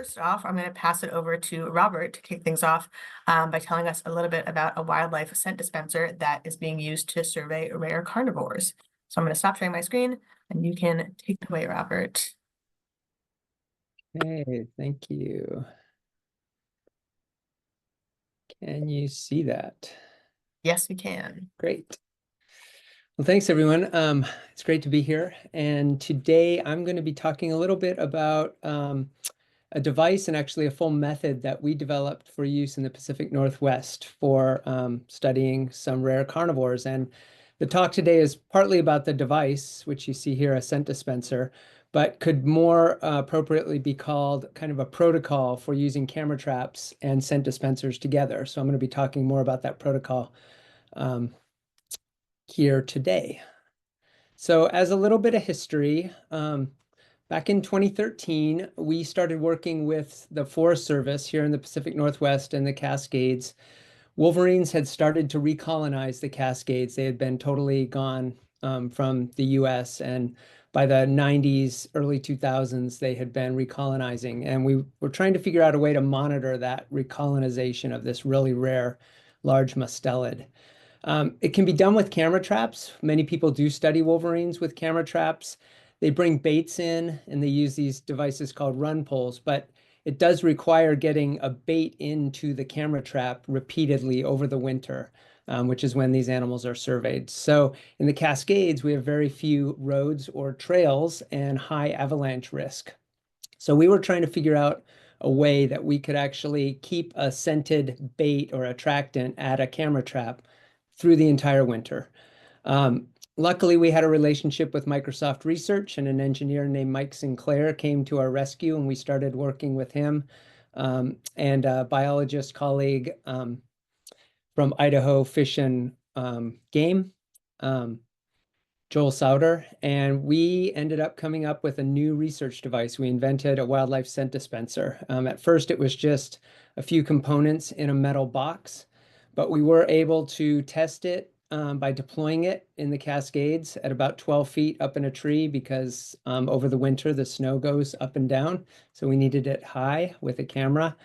first off, I'm going to pass it over to Robert to kick things off by telling us a little bit about a wildlife scent dispenser that is being used to survey rare carnivores. So I'm going to stop sharing my screen and you can take it away, Robert. Hey, thank you. Can you see that? Yes, we can. Great. Well, thanks everyone. It's great to be here. And today I'm going to be talking a little bit about a device and actually a full method that we developed for use in the Pacific Northwest for studying some rare carnivores. And the talk today is partly about the device, which you see here, a scent dispenser, but could more appropriately be called kind of a protocol for using camera traps and scent dispensers together. So I'm going to be talking more about that protocol here today. So as a little bit of history, back in 2013, we started working with the Forest Service here in the Pacific Northwest and the Cascades. Wolverines had started to recolonize the Cascades. They had been totally gone from the US, and by the 90s, early 2000s, they had been recolonizing. And we were trying to figure out a way to monitor that recolonization of this really rare large mustelid. It can be done with camera traps. Many people do study wolverines with camera traps. They bring baits in and they use these devices called run poles, but it does require getting a bait into the camera trap repeatedly over the winter, which is when these animals are surveyed. So in the Cascades, we have very few roads or trails and high avalanche risk. So we were trying to figure out a way that we could actually keep a scented bait or attractant at a camera trap through the entire winter. Luckily, we had a relationship with Microsoft Research, and an engineer named Mike Sinclair came to our rescue, and we started working with him and a biologist colleague from Idaho Fish and Game, Joel Sauter, and we ended up coming up with a new research device. We invented a wildlife scent dispenser. At first, it was just a few components in a metal box, but we were able to test it by deploying it in the Cascades at about 12 feet up in a tree because over the winter, the snow goes up and down. So we needed it high with a camera.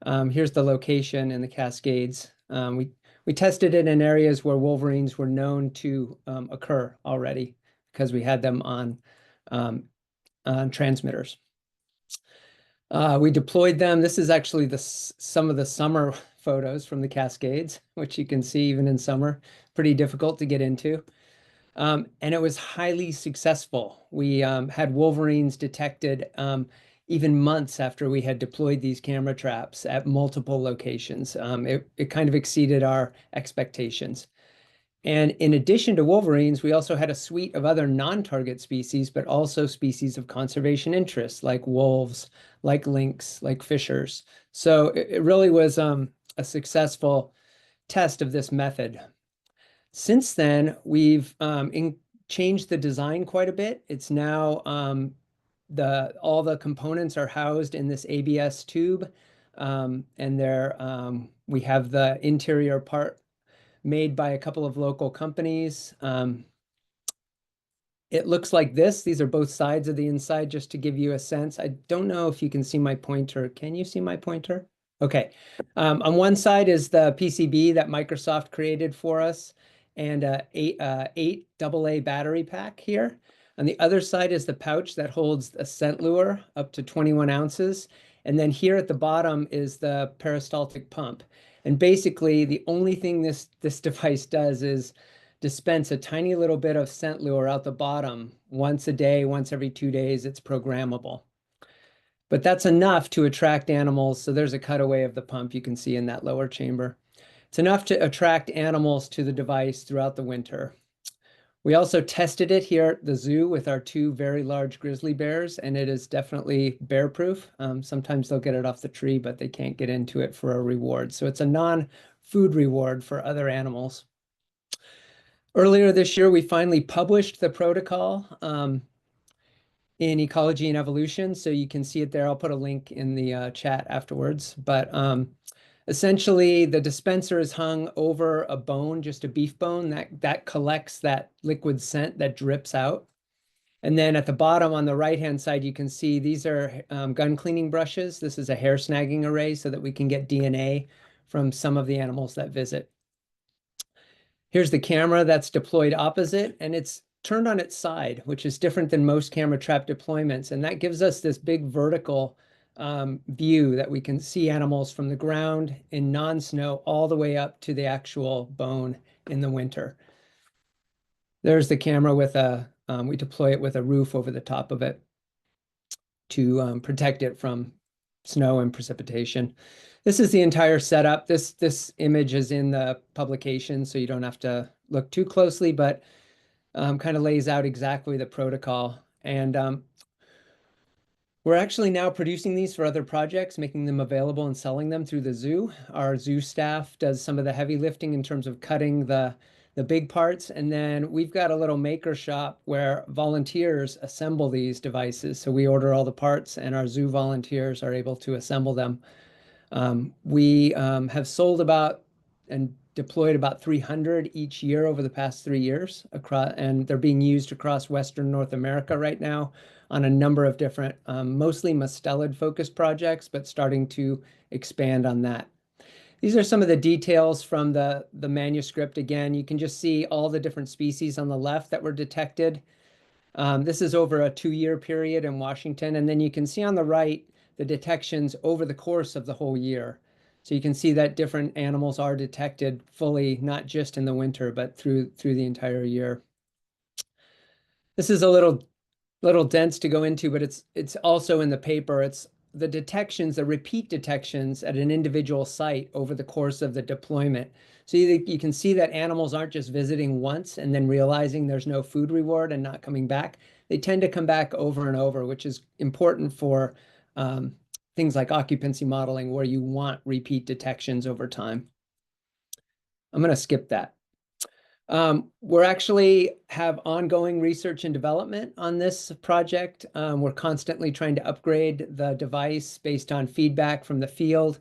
Here's the location in the Cascades. We tested it in areas where wolverines were known to occur already because we had them on transmitters. We deployed them. This is actually some of the summer photos from the Cascades, which you can see even in summer, pretty difficult to get into. And it was highly successful. We had wolverines detected even months after we had deployed these camera traps at multiple locations. It kind of exceeded our expectations. And in addition to wolverines, we also had a suite of other non-target species, but also species of conservation interest, like wolves, like lynx, like fishers. So it really was a successful test of this method. Since then, we've changed the design quite a bit. It's now all the components are housed in this ABS tube, and we have the interior part made by a couple of local companies. It looks like this. These are both sides of the inside, just to give you a sense. I don't know if you can see my pointer. Can you see my pointer? Okay. On one side is the PCB that Microsoft created for us, and eight AA battery pack here. On the other side is the pouch that holds a scent lure up to 21 ounces. And then here at the bottom is the peristaltic pump. And basically, the only thing this device does is dispense a tiny little bit of scent lure out the bottom once a day, once every 2 days. It's programmable. But that's enough to attract animals. So there's a cutaway of the pump you can see in that lower chamber. It's enough to attract animals to the device throughout the winter. We also tested it here at the zoo with our 2 very large grizzly bears, and it is definitely bear-proof. Sometimes they'll get it off the tree, but they can't get into it for a reward. So it's a non-food reward for other animals. Earlier this year, we finally published the protocol in Ecology and Evolution, so you can see it there. I'll put a link in the chat afterwards. But essentially, the dispenser is hung over a bone, just a beef bone, that collects that liquid scent that drips out. And then at the bottom on the right-hand side, you can see these are gun cleaning brushes. This is a hair snagging array so that we can get DNA from some of the animals that visit. Here's the camera that's deployed opposite, and it's turned on its side, which is different than most camera trap deployments. And that gives us this big vertical view that we can see animals from the ground in non-snow all the way up to the actual bone in the winter. There's the camera with we deploy it with a roof over the top of it to protect it from snow and precipitation. This is the entire setup. This image is in the publication, so you don't have to look too closely, but kind of lays out exactly the protocol. And we're actually now producing these for other projects, making them available and selling them through the zoo. Our zoo staff does some of the heavy lifting in terms of cutting the big parts. And then we've got a little maker shop where volunteers assemble these devices. So we order all the parts and our zoo volunteers are able to assemble them. We have sold about and deployed about 300 each year over the past 3 years across, and they're being used across Western North America right now on a number of different, mostly mustelid focused projects, but starting to expand on that. These are some of the details from the manuscript. Again, you can just see all the different species on the left that were detected. This is over a 2-year period in Washington. And then you can see on the right, the detections over the course of the whole year. So you can see that different animals are detected fully, not just in the winter, but through the entire year. This is a little dense to go into, but it's also in the paper. It's the detections, the repeat detections at an individual site over the course of the deployment. So you can see that animals aren't just visiting once and then realizing there's no food reward and not coming back. They tend to come back over and over, which is important for things like occupancy modeling, where you want repeat detections over time. I'm going to skip that. We're actually have ongoing research and development on this project. We're constantly trying to upgrade the device based on feedback from the field.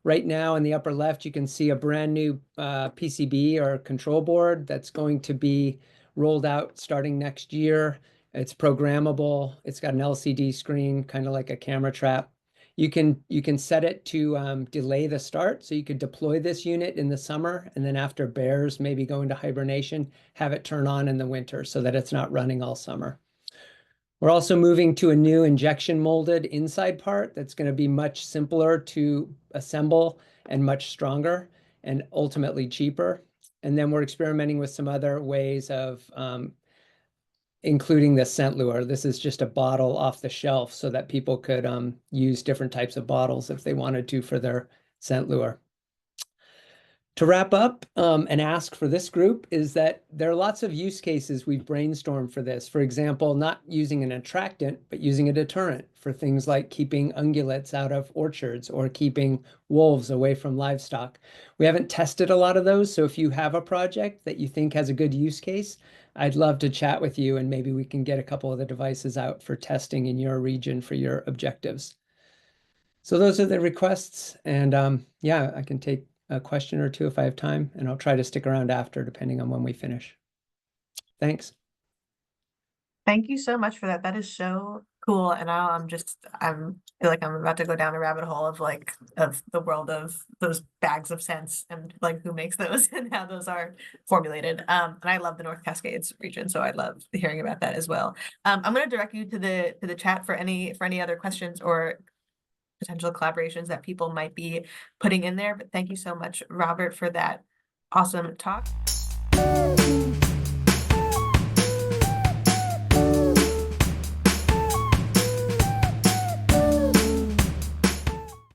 Right now in the upper left, you can see a brand new PCB or control board that's going to be rolled out starting next year. It's programmable. It's got an LCD screen, kind of like a camera trap. You can set it to delay the start. So you could deploy this unit in the summer, and then after bears maybe go into hibernation, have it turn on in the winter so that it's not running all summer. We're also moving to a new injection molded inside part that's going to be much simpler to assemble and much stronger and ultimately cheaper. And then we're experimenting with some other ways of including the scent lure. This is just a bottle off the shelf so that people could use different types of bottles if they wanted to for their scent lure. To wrap up and ask for this group is that there are lots of use cases we've brainstormed for this. For example, not using an attractant, but using a deterrent for things like keeping ungulates out of orchards or keeping wolves away from livestock. We haven't tested a lot of those, so if you have a project that you think has a good use case, I'd love to chat with you and maybe we can get a couple of the devices out for testing in your region for your objectives. So those are the requests, and yeah, I can take a question or two if I have time, and I'll try to stick around after depending on when we finish. Thanks. Thank you so much for that. That is so cool. And now I feel like I'm about to go down a rabbit hole of the world of those bags of scents and like who makes those and how those are formulated. And I love the North Cascades region, so I love hearing about that as well. I'm going to direct you to the chat for any other questions or potential collaborations that people might be putting in there. But thank you so much, Robert, for that awesome talk.